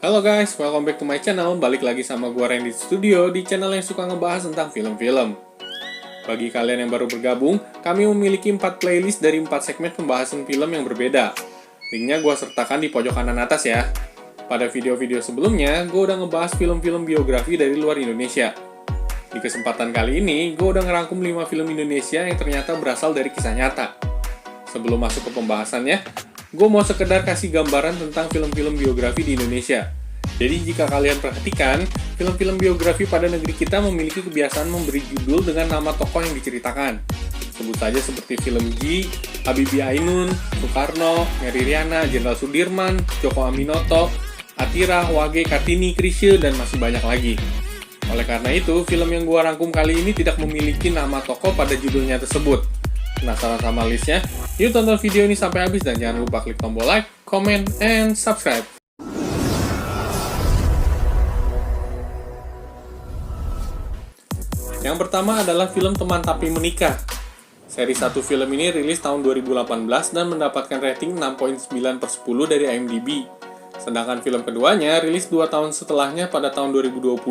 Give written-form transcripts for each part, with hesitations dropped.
Halo guys, welcome back to my channel. Balik lagi sama gua Randy Studio di channel yang suka ngebahas tentang film-film. Bagi kalian yang baru bergabung, kami memiliki 4 playlist dari 4 segmen pembahasan film yang berbeda. Linknya gua sertakan di pojok kanan atas ya. Pada video-video sebelumnya, gua udah ngebahas film-film biografi dari luar Indonesia. Di kesempatan kali ini, gua udah ngerangkum 5 film Indonesia yang ternyata berasal dari kisah nyata. Sebelum masuk ke pembahasannya, gue mau sekedar kasih gambaran tentang film-film biografi di Indonesia. Jadi jika kalian perhatikan, film-film biografi pada negeri kita memiliki kebiasaan memberi judul dengan nama tokoh yang diceritakan. Sebut saja seperti film G, Habibie Ainun, Soekarno, Mary Riana, Jenderal Sudirman, Djoko Aminoto, Atira, Wage, Kartini, Chrisye, dan masih banyak lagi. Oleh karena itu, film yang gue rangkum kali ini tidak memiliki nama tokoh pada judulnya tersebut. Penasaran sama listnya? Yuk tonton video ini sampai habis dan jangan lupa klik tombol like, comment, and subscribe. Yang pertama adalah film Teman Tapi Menikah. Seri 1 film ini rilis tahun 2018 dan mendapatkan rating 6.9/10 dari IMDb. Sedangkan film keduanya rilis 2 tahun setelahnya pada tahun 2020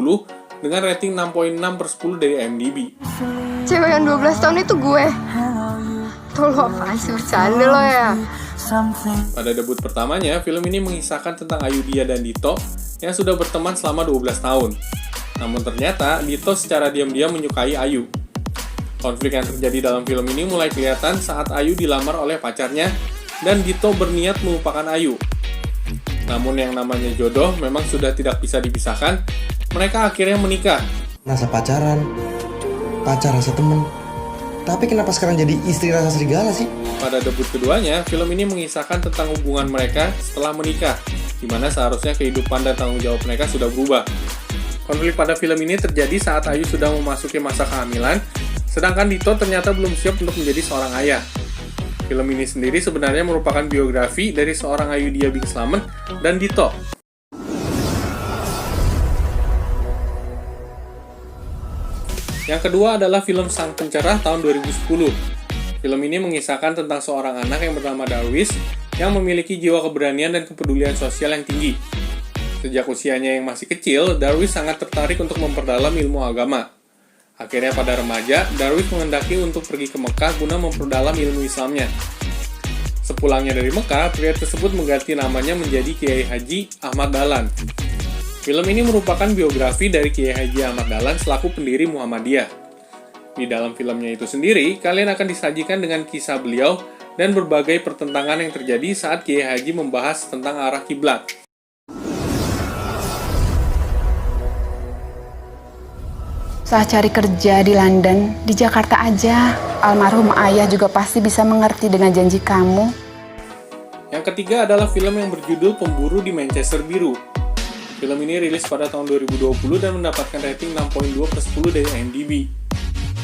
dengan rating 6.6/10 dari IMDb. Cewek yang 12 tahun itu gue. Tuh lo apaan sih, bercanda lo ya? Pada debut pertamanya, film ini mengisahkan tentang Ayudhya dan Dito yang sudah berteman selama 12 tahun. Namun ternyata, Dito secara diam-diam menyukai Ayu. Konflik yang terjadi dalam film ini mulai kelihatan saat Ayu dilamar oleh pacarnya dan Dito berniat melupakan Ayu. Namun yang namanya jodoh memang sudah tidak bisa dipisahkan, mereka akhirnya menikah. Rasa pacaran, pacar rasa temen. Tapi kenapa sekarang jadi istri rasa serigala sih? Pada debut keduanya, film ini mengisahkan tentang hubungan mereka setelah menikah, di mana seharusnya kehidupan dan tanggung jawab mereka sudah berubah. Konflik pada film ini terjadi saat Ayu sudah memasuki masa kehamilan, sedangkan Dito ternyata belum siap untuk menjadi seorang ayah. Film ini sendiri sebenarnya merupakan biografi dari seorang Ayudhya Bing Slamet dan Dito. Yang kedua adalah film Sang Pencerah tahun 2010. Film ini mengisahkan tentang seorang anak yang bernama Darwis yang memiliki jiwa keberanian dan kepedulian sosial yang tinggi. Sejak usianya yang masih kecil, Darwis sangat tertarik untuk memperdalam ilmu agama. Akhirnya pada remaja, Darwis menghendaki untuk pergi ke Mekah guna memperdalam ilmu Islamnya. Sepulangnya dari Mekah, pria tersebut mengganti namanya menjadi Kiai Haji Ahmad Dahlan. Film ini merupakan biografi dari Kiai Haji Ahmad Dahlan selaku pendiri Muhammadiyah. Di dalam filmnya itu sendiri, kalian akan disajikan dengan kisah beliau dan berbagai pertentangan yang terjadi saat Kiai Haji membahas tentang arah kiblat. Saat cari kerja di London, di Jakarta aja, almarhum ayah juga pasti bisa mengerti dengan janji kamu. Yang ketiga adalah film yang berjudul Pemburu di Manchester Biru. Film ini rilis pada tahun 2020 dan mendapatkan rating 6.2/10 dari IMDb.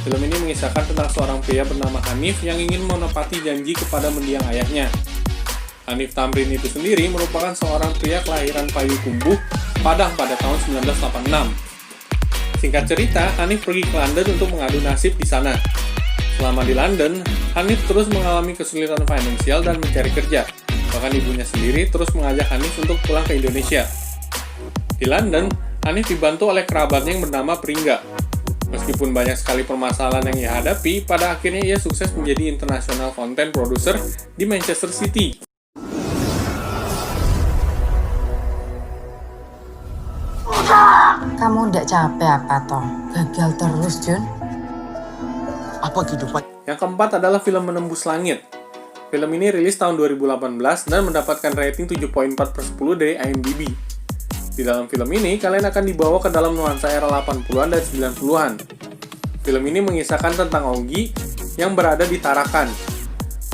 Film ini mengisahkan tentang seorang pria bernama Hanif yang ingin menepati janji kepada mendiang ayahnya. Hanif Tamrin itu sendiri merupakan seorang pria kelahiran Payakumbuh, Padang pada tahun 1986. Singkat cerita, Hanif pergi ke London untuk mengadu nasib di sana. Selama di London, Hanif terus mengalami kesulitan finansial dan mencari kerja. Bahkan ibunya sendiri terus mengajak Hanif untuk pulang ke Indonesia. Di London, Hanif dibantu oleh kerabatnya yang bernama Pringga. Meskipun banyak sekali permasalahan yang ia hadapi, pada akhirnya ia sukses menjadi international content producer di Manchester City. Kamu udah capek apa toh? Gagal terus, Jun. Apa kehidupan? Yang keempat adalah film Menembus Langit. Film ini rilis tahun 2018 dan mendapatkan rating 7.4/10 dari IMDb. Di dalam film ini, kalian akan dibawa ke dalam nuansa era 80-an dan 90-an. Film ini mengisahkan tentang Onggi yang berada di Tarakan.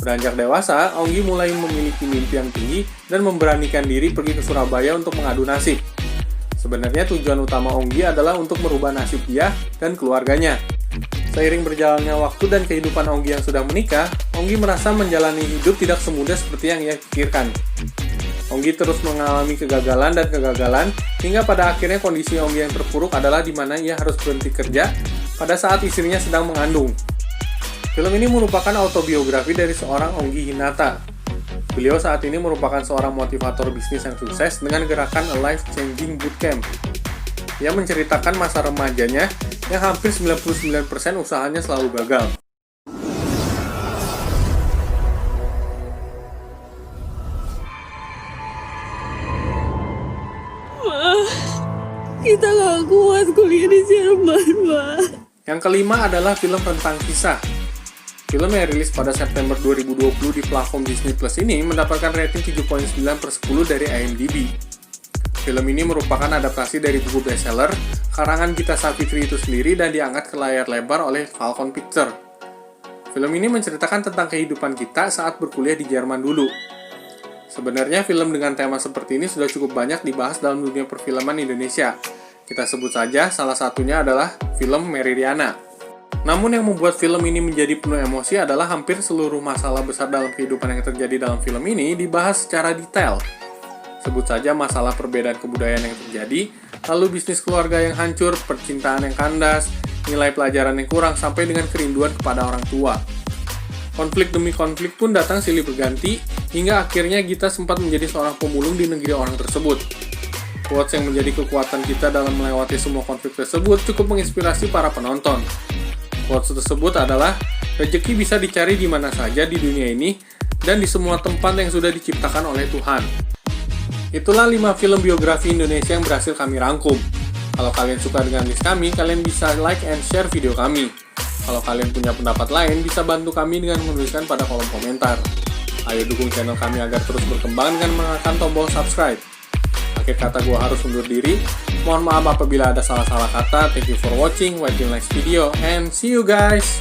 Beranjak dewasa, Onggi mulai memiliki mimpi yang tinggi dan memberanikan diri pergi ke Surabaya untuk mengadu nasib. Sebenarnya tujuan utama Onggi adalah untuk merubah nasib dia dan keluarganya. Seiring berjalannya waktu dan kehidupan Onggi yang sudah menikah, Onggi merasa menjalani hidup tidak semudah seperti yang ia pikirkan. Onggi terus mengalami kegagalan dan kegagalan, hingga pada akhirnya kondisi Onggi yang terpuruk adalah di mana ia harus berhenti kerja pada saat istrinya sedang mengandung. Film ini merupakan autobiografi dari seorang Onggi Hinata. Beliau saat ini merupakan seorang motivator bisnis yang sukses dengan gerakan A Life Changing Bootcamp. Ia menceritakan masa remajanya yang hampir 99% usahanya selalu gagal. Kita gak kuat kuliah di Jerman, Ma. Yang kelima adalah film tentang kisah. Film yang rilis pada September 2020 di platform Disney Plus ini mendapatkan rating 7,9/10 dari IMDb. Film ini merupakan adaptasi dari buku bestseller karangan Gita Savitri itu sendiri dan diangkat ke layar lebar oleh Falcon Pictures. Film ini menceritakan tentang kehidupan kita saat berkuliah di Jerman dulu. Sebenarnya film dengan tema seperti ini sudah cukup banyak dibahas dalam dunia perfilman Indonesia. Kita sebut saja salah satunya adalah film Meridiana. Namun yang membuat film ini menjadi penuh emosi adalah hampir seluruh masalah besar dalam kehidupan yang terjadi dalam film ini dibahas secara detail. Sebut saja masalah perbedaan kebudayaan yang terjadi, lalu bisnis keluarga yang hancur, percintaan yang kandas, nilai pelajaran yang kurang, sampai dengan kerinduan kepada orang tua. Konflik demi konflik pun datang silih berganti, hingga akhirnya Gita sempat menjadi seorang pemulung di negeri orang tersebut. Quotes yang menjadi kekuatan kita dalam melewati semua konflik tersebut cukup menginspirasi para penonton. Quotes tersebut adalah, rezeki bisa dicari di mana saja di dunia ini, dan di semua tempat yang sudah diciptakan oleh Tuhan. Itulah 5 film biografi Indonesia yang berhasil kami rangkum. Kalau kalian suka dengan list kami, kalian bisa like and share video kami. Kalau kalian punya pendapat lain, bisa bantu kami dengan menuliskan pada kolom komentar. Ayo dukung channel kami agar terus berkembang dengan menekan tombol subscribe. Akhir kata gue harus undur diri. Mohon maaf apabila ada salah-salah kata. Thank you for watching. Wait till next video and see you guys.